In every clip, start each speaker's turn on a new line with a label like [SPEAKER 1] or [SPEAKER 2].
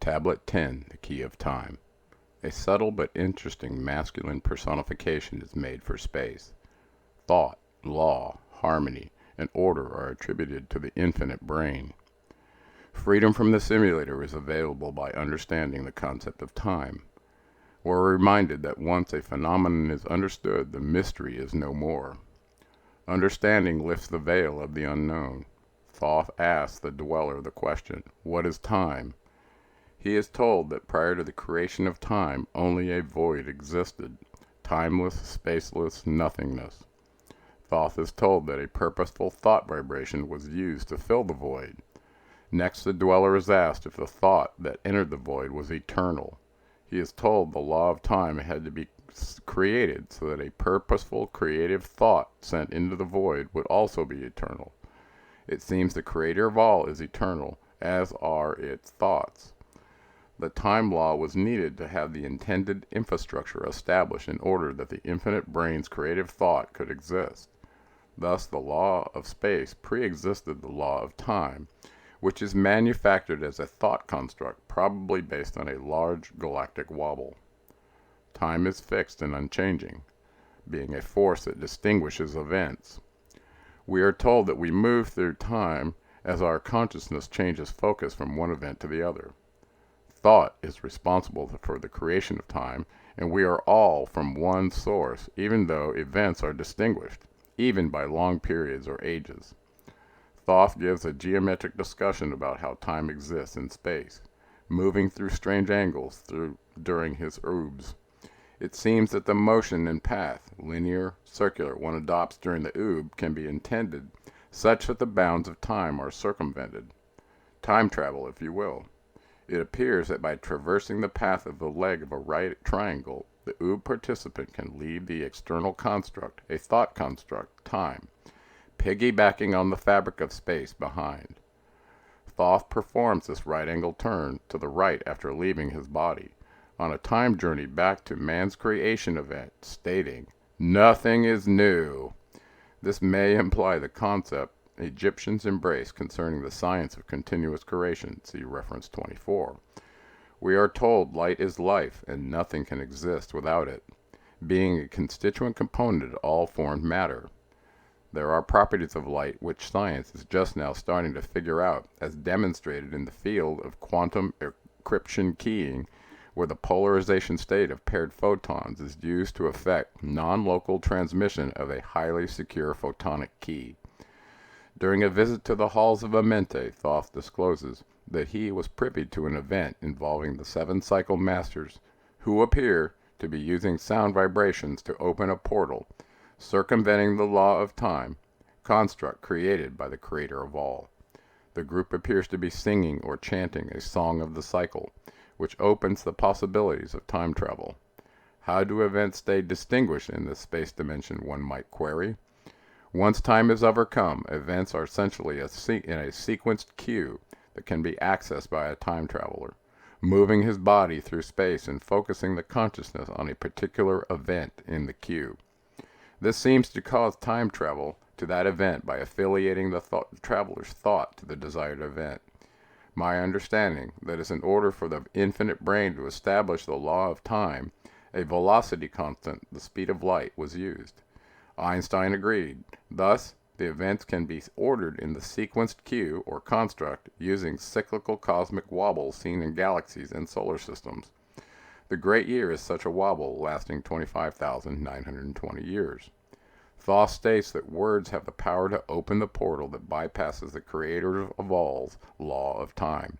[SPEAKER 1] Tablet 10, The Key of Time. A subtle but interesting masculine personification is made for space. Thought, law, harmony, and order are attributed to the infinite brain. Freedom from the simulator is available by understanding the concept of time. We're reminded that once a phenomenon is understood, the mystery is no more. Understanding lifts the veil of the unknown. Thoth asks the dweller the question, "What is time?" He is told that prior to the creation of time, only a void existed, timeless, spaceless nothingness. Thoth is told that a purposeful thought vibration was used to fill the void. Next, the dweller is asked if the thought that entered the void was eternal. He is told the law of time had to be created so that a purposeful, creative thought sent into the void would also be eternal. It seems the creator of all is eternal, as are its thoughts. The time law was needed to have the intended infrastructure established in order that the infinite brain's creative thought could exist. Thus, the law of space pre-existed the law of time, which is manufactured as a thought construct, probably based on a large galactic wobble. Time is fixed and unchanging, being a force that distinguishes events. We are told that we move through time as our consciousness changes focus from one event to the other. Thought is responsible for the creation of time, and we are all from one source, even though events are distinguished, even by long periods or ages. Thoth gives a geometric discussion about how time exists in space, moving through strange angles during his oobs. It seems that the motion and path, linear, circular, one adopts during the oob can be intended such that the bounds of time are circumvented. Time travel, if you will. It appears that by traversing the path of the leg of a right triangle, the oob participant can leave the external construct, a thought construct, time, piggybacking on the fabric of space behind. Thoth performs this right-angle turn to the right after leaving his body, on a time journey back to man's creation event, stating, "Nothing is new." This may imply the concept Egyptians embraced concerning the science of continuous creation, see reference 24. We are told light is life, and nothing can exist without it, being a constituent component of all formed matter. There are properties of light which science is just now starting to figure out, as demonstrated in the field of quantum encryption keying, where the polarization state of paired photons is used to effect non-local transmission of a highly secure photonic key. During a visit to the halls of Amente, Thoth discloses that he was privy to an event involving the 7 cycle masters, who appear to be using sound vibrations to open a portal, circumventing the law of time, construct created by the creator of all. The group appears to be singing or chanting a song of the cycle, which opens the possibilities of time travel. How do events stay distinguished in this space dimension, one might query? Once time is overcome, events are essentially in a sequenced queue that can be accessed by a time traveler, moving his body through space and focusing the consciousness on a particular event in the queue. This seems to cause time travel to that event by affiliating the traveler's thought to the desired event. My understanding that is in order for the infinite brain to establish the law of time, a velocity constant, the speed of light, was used. Einstein agreed. Thus, the events can be ordered in the sequenced queue or construct using cyclical cosmic wobbles seen in galaxies and solar systems. The Great Year is such a wobble, lasting 25,920 years. Thoth states that words have the power to open the portal that bypasses the creator of all's law of time.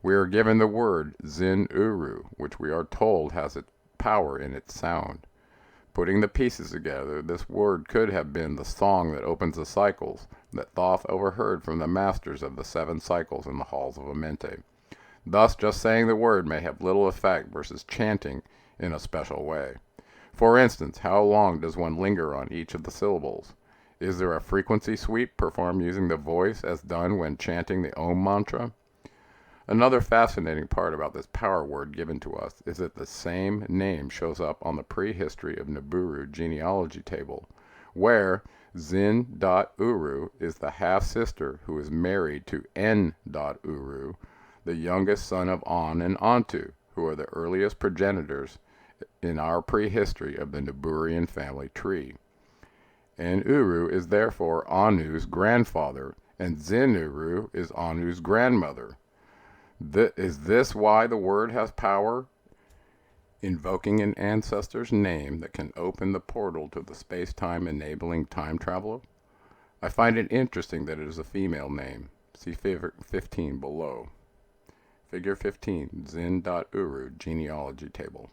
[SPEAKER 1] We are given the word Zin-Uru, which we are told has its power in its sound. Putting the pieces together, this word could have been the song that opens the cycles that Thoth overheard from the masters of the 7 cycles in the halls of Amente. Thus, just saying the word may have little effect versus chanting in a special way. For instance, how long does one linger on each of the syllables? Is there a frequency sweep performed using the voice as done when chanting the Om mantra? Another fascinating part about this power word given to us is that the same name shows up on the prehistory of Nibiru genealogy table, where Zin.Uru is the half-sister who is married to N.Uru, the youngest son of On and Antu, who are the earliest progenitors in our prehistory of the Nuburian family tree. And Uru is therefore Anu's grandfather, and Zinuru is Anu's grandmother. Is this why the word has power? Invoking an ancestor's name that can open the portal to the space-time enabling time traveler? I find it interesting that it is a female name. See Figure 15 below. Figure 15, Zin.Uru genealogy table.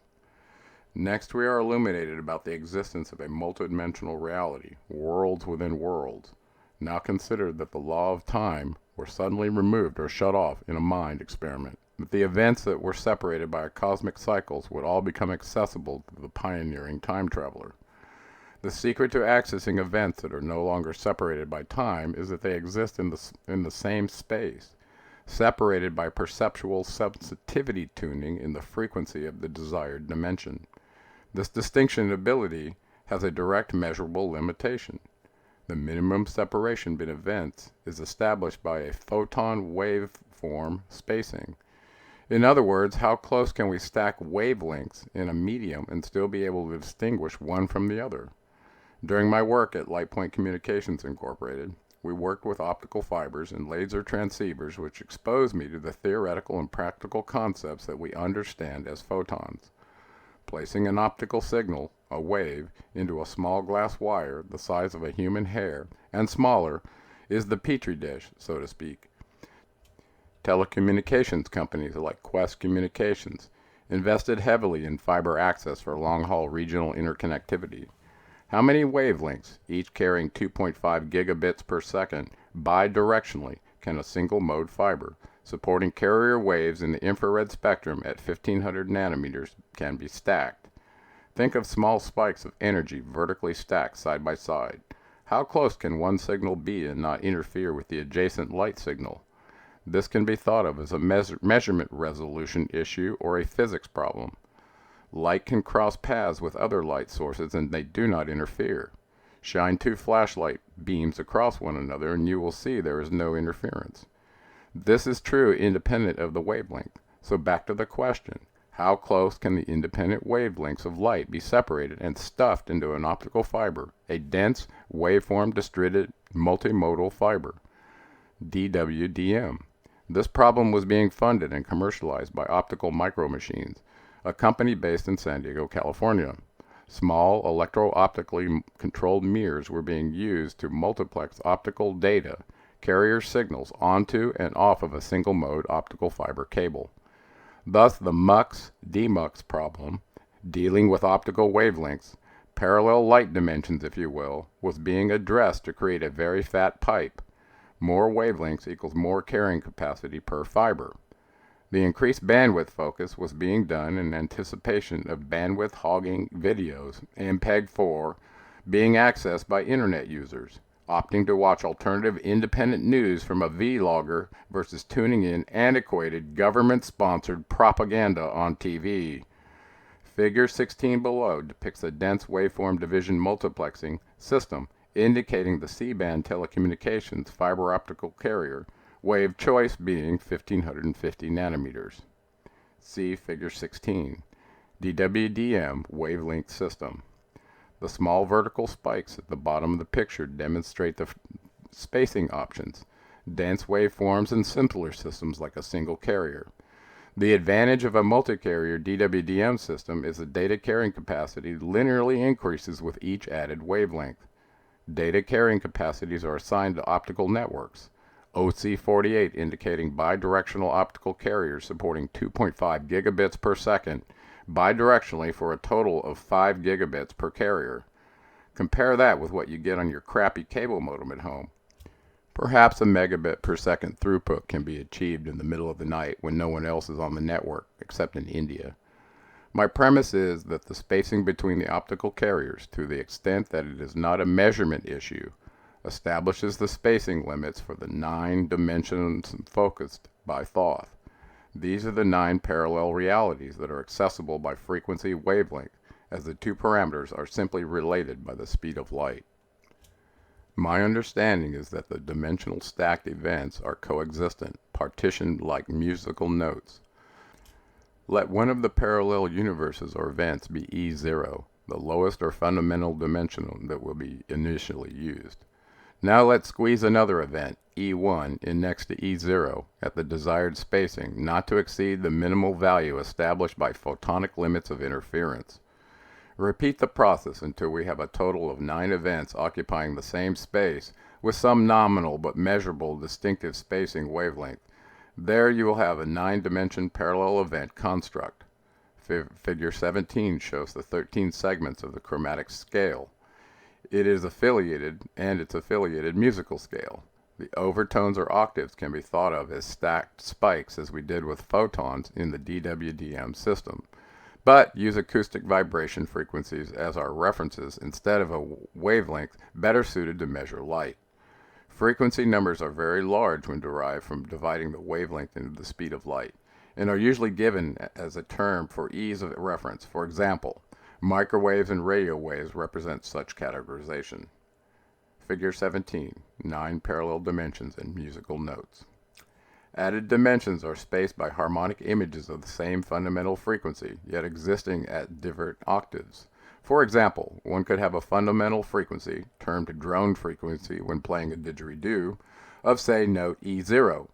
[SPEAKER 1] Next, we are illuminated about the existence of a multidimensional reality, worlds within worlds. Now consider that the law of time were suddenly removed or shut off in a mind experiment, that the events that were separated by cosmic cycles would all become accessible to the pioneering time traveler. The secret to accessing events that are no longer separated by time is that they exist in the same space, separated by perceptual sensitivity tuning in the frequency of the desired dimension. This distinction ability has a direct measurable limitation. The minimum separation between events is established by a photon waveform spacing. In other words, how close can we stack wavelengths in a medium and still be able to distinguish one from the other? During my work at LightPoint Communications Incorporated, we worked with optical fibers and laser transceivers, which exposed me to the theoretical and practical concepts that we understand as photons. Placing an optical signal, a wave, into a small glass wire the size of a human hair, and smaller, is the petri dish, so to speak. Telecommunications companies like Qwest Communications invested heavily in fiber access for long-haul regional interconnectivity. How many wavelengths, each carrying 2.5 gigabits per second, bidirectionally, can a single-mode fiber, supporting carrier waves in the infrared spectrum at 1500 nanometers, can be stacked? Think of small spikes of energy vertically stacked side by side. How close can one signal be and not interfere with the adjacent light signal? This can be thought of as a measurement resolution issue or a physics problem. Light can cross paths with other light sources and they do not interfere. Shine two flashlight beams across one another and you will see there is no interference. This is true independent of the wavelength. So back to the question, how close can the independent wavelengths of light be separated and stuffed into an optical fiber, a dense, waveform distributed multimodal fiber? DWDM. This problem was being funded and commercialized by Optical Micro Machines, a company based in San Diego, California. Small electro-optically controlled mirrors were being used to multiplex optical data, carrier signals onto and off of a single-mode optical fiber cable. Thus, the MUX-DMUX problem, dealing with optical wavelengths, parallel light dimensions if you will, was being addressed to create a very fat pipe. More wavelengths equals more carrying capacity per fiber. The increased bandwidth focus was being done in anticipation of bandwidth hogging videos, MPEG-4, being accessed by internet users, opting to watch alternative independent news from a vlogger versus tuning in antiquated government-sponsored propaganda on TV. Figure 16 below depicts a dense waveform division multiplexing system indicating the C-band telecommunications fiber optical carrier, wave choice being 1550 nanometers. See Figure 16. DWDM wavelength system. The small vertical spikes at the bottom of the picture demonstrate the spacing options, dense waveforms and simpler systems like a single carrier. The advantage of a multi-carrier DWDM system is the data carrying capacity linearly increases with each added wavelength. Data carrying capacities are assigned to optical networks. OC48 indicating bidirectional optical carriers supporting 2.5 gigabits per second bidirectionally for a total of 5 gigabits per carrier. Compare that with what you get on your crappy cable modem at home. Perhaps a megabit per second throughput can be achieved in the middle of the night when no one else is on the network, except in India. My premise is that the spacing between the optical carriers, to the extent that it is not a measurement issue, establishes the spacing limits for the 9 dimensions focused by Thoth. These are the 9 parallel realities that are accessible by frequency wavelength, as the two parameters are simply related by the speed of light. My understanding is that the dimensional stacked events are coexistent, partitioned like musical notes. Let one of the parallel universes or events be E0, the lowest or fundamental dimension that will be initially used. Now let's squeeze another event, E1, in next to E0 at the desired spacing, not to exceed the minimal value established by photonic limits of interference. Repeat the process until we have a total of 9 events occupying the same space with some nominal but measurable distinctive spacing wavelength. There you will have a 9-dimension parallel event construct. Figure 17 shows the 13 segments of the chromatic scale. It is affiliated, and its affiliated musical scale. The overtones or octaves can be thought of as stacked spikes as we did with photons in the DWDM system, but use acoustic vibration frequencies as our references instead of a wavelength better suited to measure light. Frequency numbers are very large when derived from dividing the wavelength into the speed of light, and are usually given as a term for ease of reference. For example, microwaves and radio waves represent such categorization. Figure 17, 9 parallel dimensions and musical notes. Added dimensions are spaced by harmonic images of the same fundamental frequency, yet existing at different octaves. For example, one could have a fundamental frequency, termed drone frequency when playing a didgeridoo, of say note E0,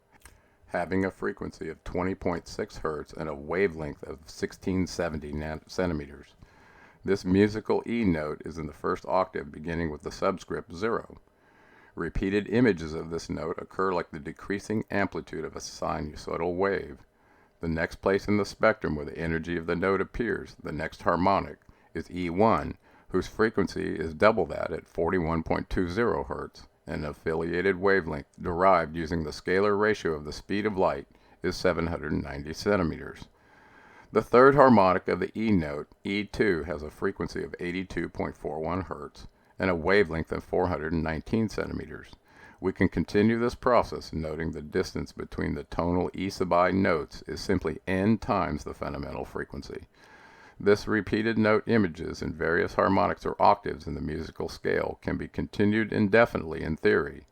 [SPEAKER 1] having a frequency of 20.6 Hz and a wavelength of 1670 centimeters. This musical E note is in the first octave beginning with the subscript 0. Repeated images of this note occur like the decreasing amplitude of a sinusoidal wave. The next place in the spectrum where the energy of the note appears, the next harmonic, is E1, whose frequency is double that at 41.20 Hz, and affiliated wavelength derived using the scalar ratio of the speed of light is 790 centimeters. The third harmonic of the E note, E2, has a frequency of 82.41 Hz and a wavelength of 419 centimeters. We can continue this process noting the distance between the tonal E sub I notes is simply n times the fundamental frequency. This repeated note images in various harmonics or octaves in the musical scale can be continued indefinitely in theory.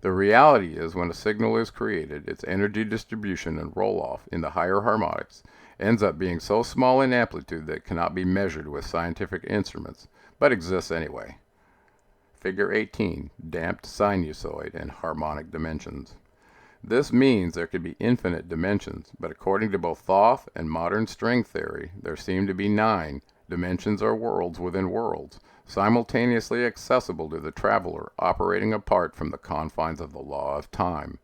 [SPEAKER 1] The reality is when a signal is created, its energy distribution and roll-off in the higher harmonics ends up being so small in amplitude that it cannot be measured with scientific instruments, but exists anyway. Figure 18, damped sinusoid and harmonic dimensions. This means there could be infinite dimensions, but according to both Thoth and modern string theory, there seem to be 9 dimensions or worlds within worlds, simultaneously accessible to the traveler operating apart from the confines of the law of time.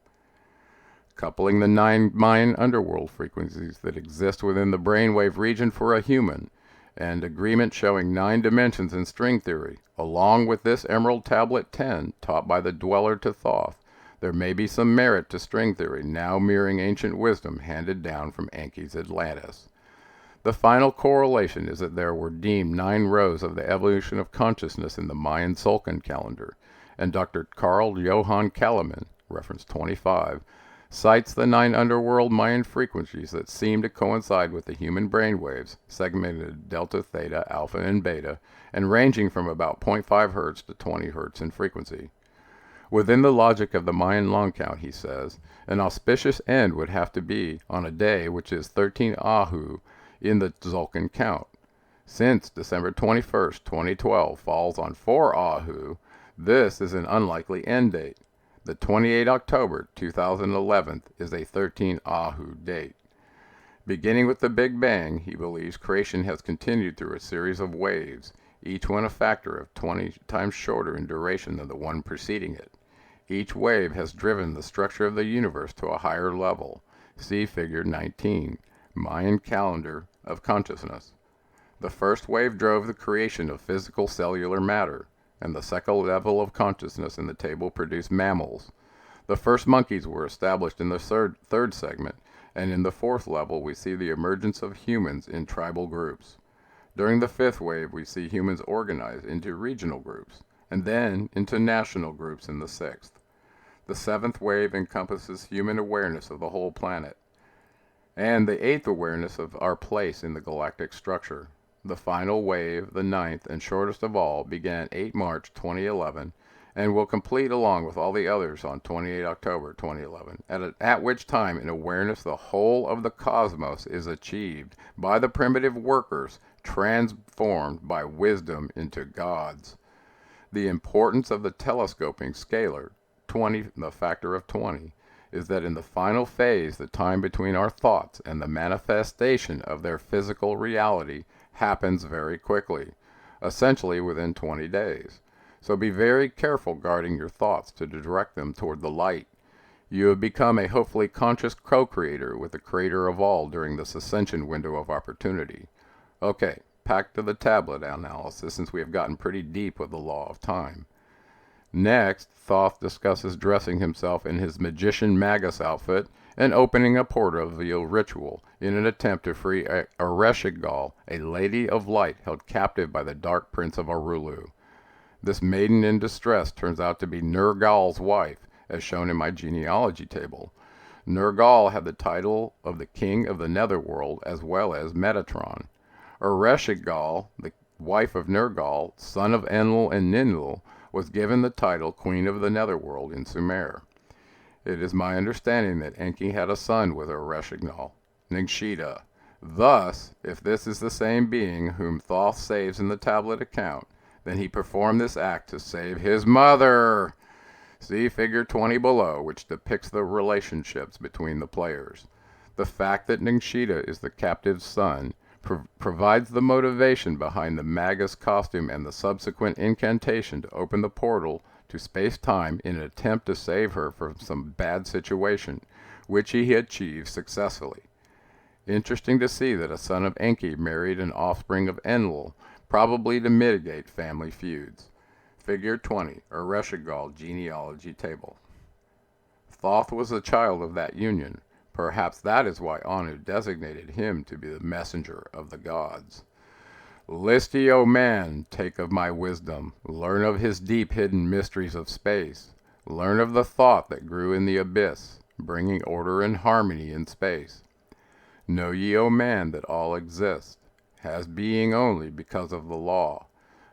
[SPEAKER 1] Coupling the 9 Mayan underworld frequencies that exist within the brainwave region for a human, and agreement showing 9 dimensions in string theory, along with this Emerald Tablet 10 taught by the Dweller to Thoth, there may be some merit to string theory now mirroring ancient wisdom handed down from Enki's Atlantis. The final correlation is that there were deemed 9 rows of the evolution of consciousness in the Mayan Tzolk'in calendar, and Dr. Carl Johann Kalaman, reference 25, cites the 9 underworld Mayan frequencies that seem to coincide with the human brainwaves, segmented delta, theta, alpha, and beta, and ranging from about 0.5 Hz to 20 Hz in frequency. Within the logic of the Mayan long count, he says, an auspicious end would have to be on a day which is 13 Ahu in the Tzolk'in count. Since December 21, 2012 falls on 4 Ahu, this is an unlikely end date. The 28 October 2011 is a 13 Ahu date. Beginning with the Big Bang, he believes creation has continued through a series of waves, each one a factor of 20 times shorter in duration than the one preceding it. Each wave has driven the structure of the universe to a higher level. See Figure 19, Mayan Calendar of Consciousness. The first wave drove the creation of physical cellular matter, and the second level of consciousness in the table produced mammals. The first monkeys were established in the third segment, and in the fourth level we see the emergence of humans in tribal groups. During the fifth wave we see humans organized into regional groups, and then into national groups in the sixth. The seventh wave encompasses human awareness of the whole planet, and the eighth awareness of our place in the galactic structure. The final wave, the ninth and shortest of all, began 8 March 2011 and will complete along with all the others on 28 October 2011, at which time in awareness the whole of the cosmos is achieved by the primitive workers transformed by wisdom into gods. The importance of the telescoping scalar, 20, the factor of 20, is that in the final phase, the time between our thoughts and the manifestation of their physical reality happens very quickly, essentially within 20 days. So be very careful guarding your thoughts to direct them toward the light. You have become a hopefully conscious co-creator with the creator of all during this ascension window of opportunity. Okay, back to the tablet analysis since we have gotten pretty deep with the law of time. Next, Thoth discusses dressing himself in his magician magus outfit and opening a portal via ritual in an attempt to free Ereshigal, a lady of light held captive by the dark prince of Arulu. This maiden in distress turns out to be Nergal's wife, as shown in my genealogy table. Nergal had the title of the king of the netherworld as well as Metatron. Ereshigal, the wife of Nergal, son of Enlil and Ninlil, was given the title Queen of the Netherworld in Sumer. It is my understanding that Enki had a son with Ereshigal, Ningshita. Thus, if this is the same being whom Thoth saves in the tablet account, then he performed this act to save his mother. See figure 20 below, which depicts the relationships between the players. The fact that Ningshita is the captive's son provides the motivation behind the magus costume and the subsequent incantation to open the portal to space-time in an attempt to save her from some bad situation, which he achieves successfully. Interesting to see that a son of Enki married an offspring of Enlil, probably to mitigate family feuds. Figure 20, Ereshigal genealogy table. Thoth was a child of that union. Perhaps that is why Anu designated him to be the messenger of the gods. Listy, O man, take of my wisdom. Learn of his deep hidden mysteries of space. Learn of the thought that grew in the abyss, bringing order and harmony in space. Know ye, O man, that all exists, has being only because of the law.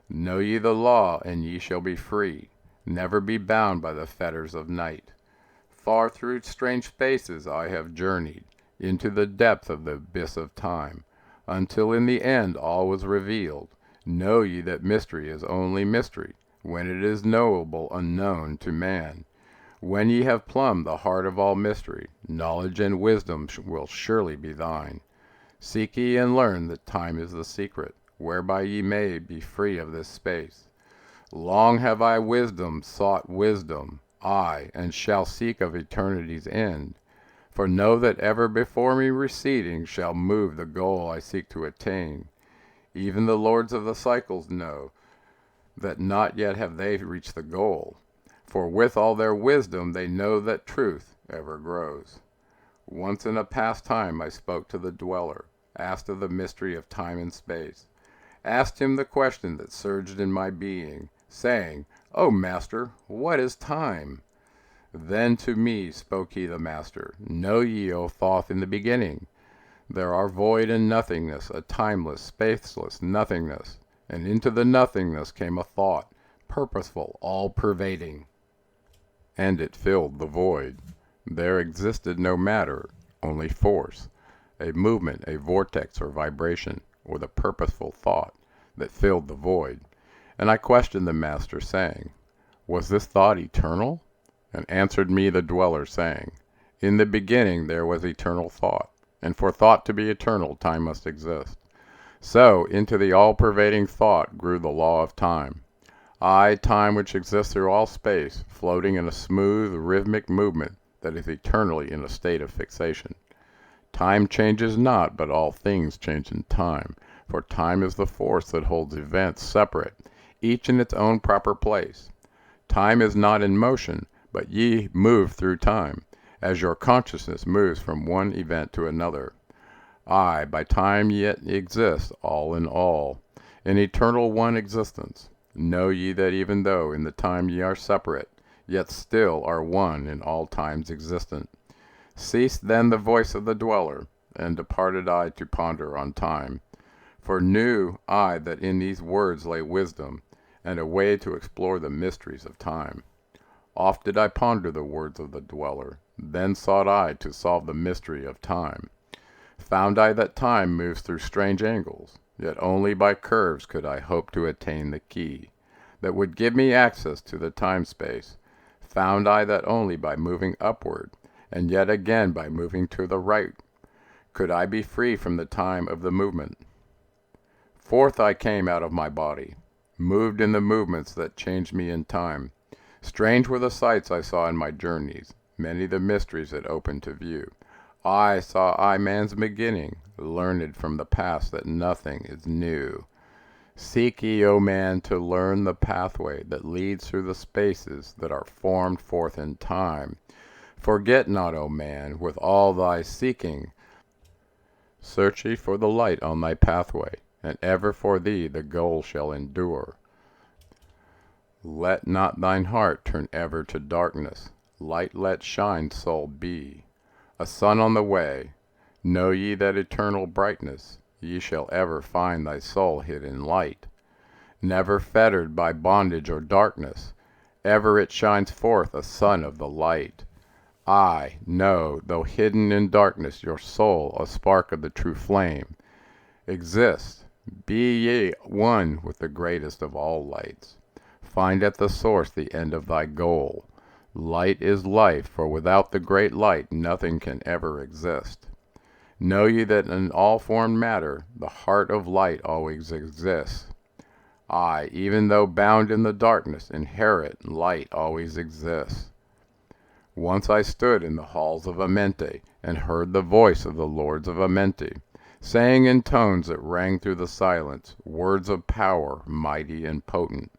[SPEAKER 1] Know ye the law, and ye shall be free. Never be bound by the fetters of night. Far through strange spaces I have journeyed, into the depth of the abyss of time, until in the end all was revealed. Know ye that mystery is only mystery, when it is knowable unknown to man. When ye have plumbed the heart of all mystery, knowledge and wisdom will surely be thine. Seek ye and learn that time is the secret, whereby ye may be free of this space. Long have I sought wisdom, I, and shall seek of eternity's end. For know that ever before me receding shall move the goal I seek to attain. Even the lords of the cycles know that not yet have they reached the goal. For with all their wisdom they know that truth ever grows. Once in a past time I spoke to the dweller, asked of the mystery of time and space, asked him the question that surged in my being, saying, O Master, what is time? Then to me spoke he the Master, Know ye, O Thoth, in the beginning, there are void and nothingness, a timeless, spaceless nothingness, and into the nothingness came a thought, purposeful, all-pervading, and it filled the void. There existed no matter, only force, a movement, a vortex or vibration, or the purposeful thought that filled the void. And I questioned the Master, saying, Was this thought eternal? And answered me the dweller, saying, In the beginning there was eternal thought, and for thought to be eternal, time must exist. So into the all-pervading thought grew the law of time. Time which exists through all space, floating in a smooth, rhythmic movement that is eternally in a state of fixation. Time changes not, but all things change in time, for time is the force that holds events separate, each in its own proper place. Time is not in motion, but ye move through time, as your consciousness moves from one event to another. By time yet exist, all in all, in eternal one existence. Know ye that even though in the time ye are separate, yet still are one in all times existent. Ceased then the voice of the dweller, and departed I to ponder on time. For knew I that in these words lay wisdom, and a way to explore the mysteries of time. Oft did I ponder the words of the dweller, then sought I to solve the mystery of time. Found I that time moves through strange angles, yet only by curves could I hope to attain the key that would give me access to the time-space. Found I that only by moving upward, and yet again by moving to the right, could I be free from the time of the movement. Forth I came out of my body, moved in the movements that changed me in time. Strange were the sights I saw in my journeys, many the mysteries that opened to view. I saw man's beginning, learned from the past that nothing is new. Seek ye, O man, to learn the pathway that leads through the spaces that are formed forth in time. Forget not, O man, with all thy seeking. Search ye for the light on thy pathway, and ever for thee the goal shall endure. Let not thine heart turn ever to darkness. Light let shine, soul, be. A sun on the way. Know ye that eternal brightness, ye shall ever find thy soul hid in light. Never fettered by bondage or darkness, ever it shines forth a sun of the light. I know, though hidden in darkness, your soul, a spark of the true flame, exists. Be ye one with the greatest of all lights. Find at the source the end of thy goal. Light is life, for without the great light nothing can ever exist. Know ye that in all formed matter the heart of light always exists. I, even though bound in the darkness, inherit light always exists. Once I stood in the halls of Amente, and heard the voice of the lords of Amente, saying in tones that rang through the silence, words of power, mighty and potent.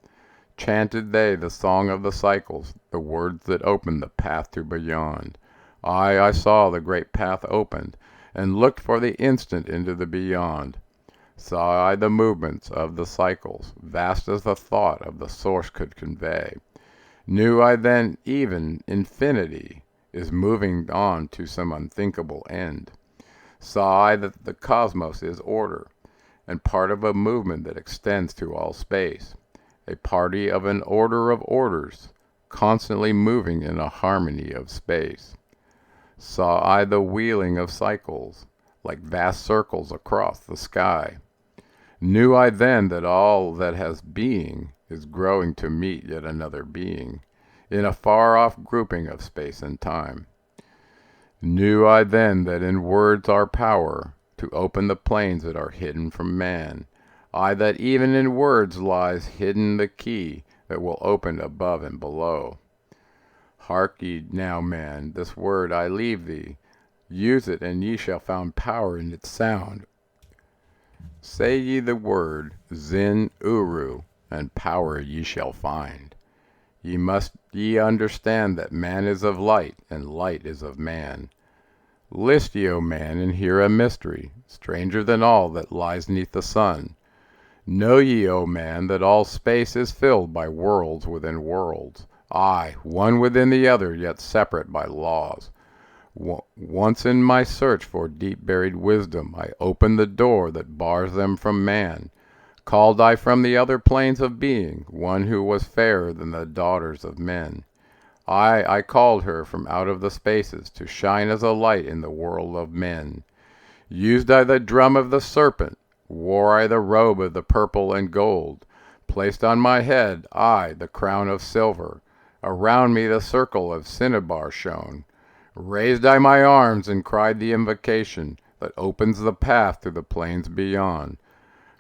[SPEAKER 1] Chanted they the song of the cycles, the words that opened the path to beyond. I saw the great path opened, and looked for the instant into the beyond. Saw I the movements of the cycles, vast as the thought of the source could convey. Knew I then even infinity is moving on to some unthinkable end. Saw I that the cosmos is order, and part of a movement that extends to all space, a party of an order of orders, constantly moving in a harmony of space. Saw I the wheeling of cycles, like vast circles across the sky. Knew I then that all that has being is growing to meet yet another being, in a far-off grouping of space and time. Knew I then that in words are power to open the planes that are hidden from man. I, that even in words lies hidden the key that will open above and below. Hark ye now, man, this word I leave thee. Use it, and ye shall find power in its sound. Say ye the word Zin Uru, and power ye shall find. Ye understand that man is of light, and light is of man. List ye, O man, and hear a mystery, stranger than all that lies neath the sun. Know ye, O man, that all space is filled by worlds within worlds, aye, one within the other, yet separate by laws. Once in my search for deep-buried wisdom, I opened the door that bars them from man. Called I from the other planes of being one who was fairer than the daughters of men. I called her from out of the spaces to shine as a light in the world of men. Used I the drum of the serpent, wore I the robe of the purple and gold, placed on my head I the crown of silver, around me the circle of cinnabar shone. Raised I my arms and cried the invocation that opens the path to the plains beyond.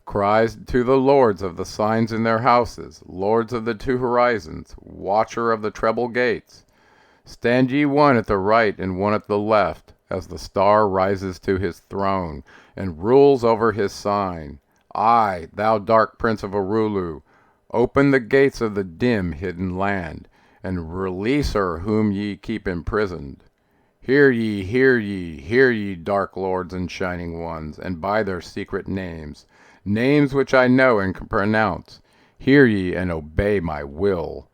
[SPEAKER 1] Cries to the lords of the signs in their houses, lords of the two horizons, watcher of the treble gates. Stand ye one at the right and one at the left, as the star rises to his throne, and rules over his sign. I, thou dark prince of Arulu, open the gates of the dim hidden land, and release her whom ye keep imprisoned. Hear ye, hear ye, hear ye, dark lords and shining ones, and by their secret names, names which I know and can pronounce, hear ye and obey my will.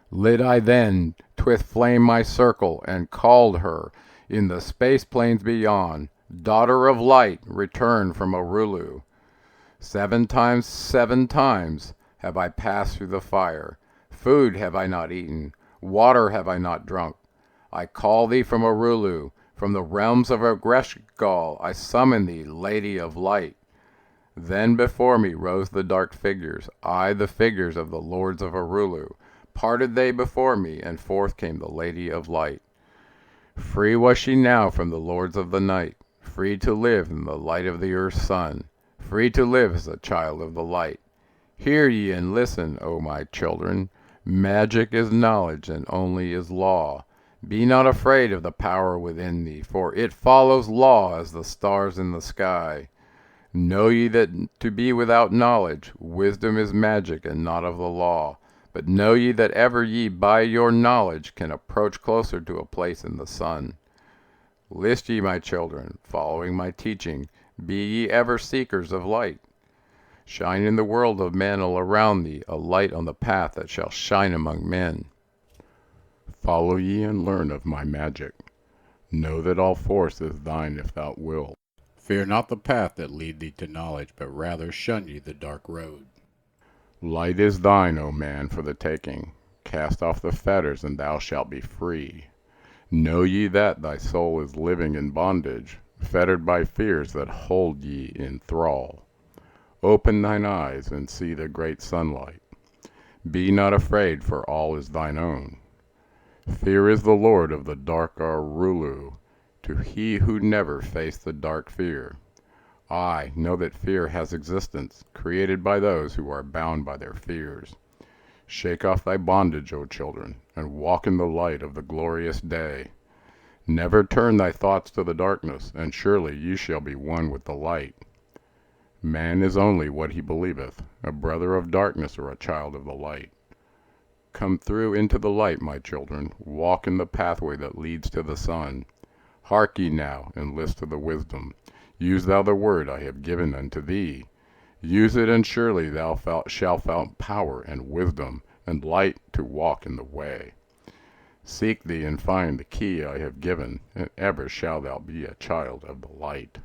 [SPEAKER 1] Lit I then with flame my circle, and called her in the space plains beyond, daughter of light, return from Arulu. 7 times have I passed through the fire. Food have I not eaten, water have I not drunk. I call thee from Arulu, from the realms of Agreshgal I summon thee, Lady of Light. Then before me rose the dark figures, the figures of the lords of Arulu. Parted they before me, and forth came the Lady of Light. Free was she now from the lords of the night, free to live in the light of the earth's sun, free to live as a child of the light. Hear ye and listen, O my children. Magic is knowledge, and only is law. Be not afraid of the power within thee, for it follows law as the stars in the sky. Know ye that to be without knowledge, wisdom is magic and not of the law. But know ye that ever ye by your knowledge can approach closer to a place in the sun. List ye, my children, following my teaching, be ye ever seekers of light. Shine in the world of men all around thee, a light on the path that shall shine among men. Follow ye and learn of my magic. Know that all force is thine if thou wilt.
[SPEAKER 2] Fear not the path that lead thee to knowledge, but rather shun ye the dark road.
[SPEAKER 1] Light is thine, O man, for the taking. Cast off the fetters, and thou shalt be free. Know ye that thy soul is living in bondage, fettered by fears that hold ye in thrall. Open thine eyes, and see the great sunlight. Be not afraid, for all is thine own. Fear is the lord of the dark Arulu, to he who never faced the dark fear. I know that fear has existence, created by those who are bound by their fears. Shake off thy bondage, O children, and walk in the light of the glorious day. Never turn thy thoughts to the darkness, and surely ye shall be one with the light. Man is only what he believeth, a brother of darkness or a child of the light. Come through into the light, my children, walk in the pathway that leads to the sun. Hark ye now, and list to the wisdom. Use thou the word I have given unto thee. Use it, and surely thou shalt find power and wisdom, and light to walk in the way. Seek thee and find the key I have given, and ever shalt thou be a child of the light.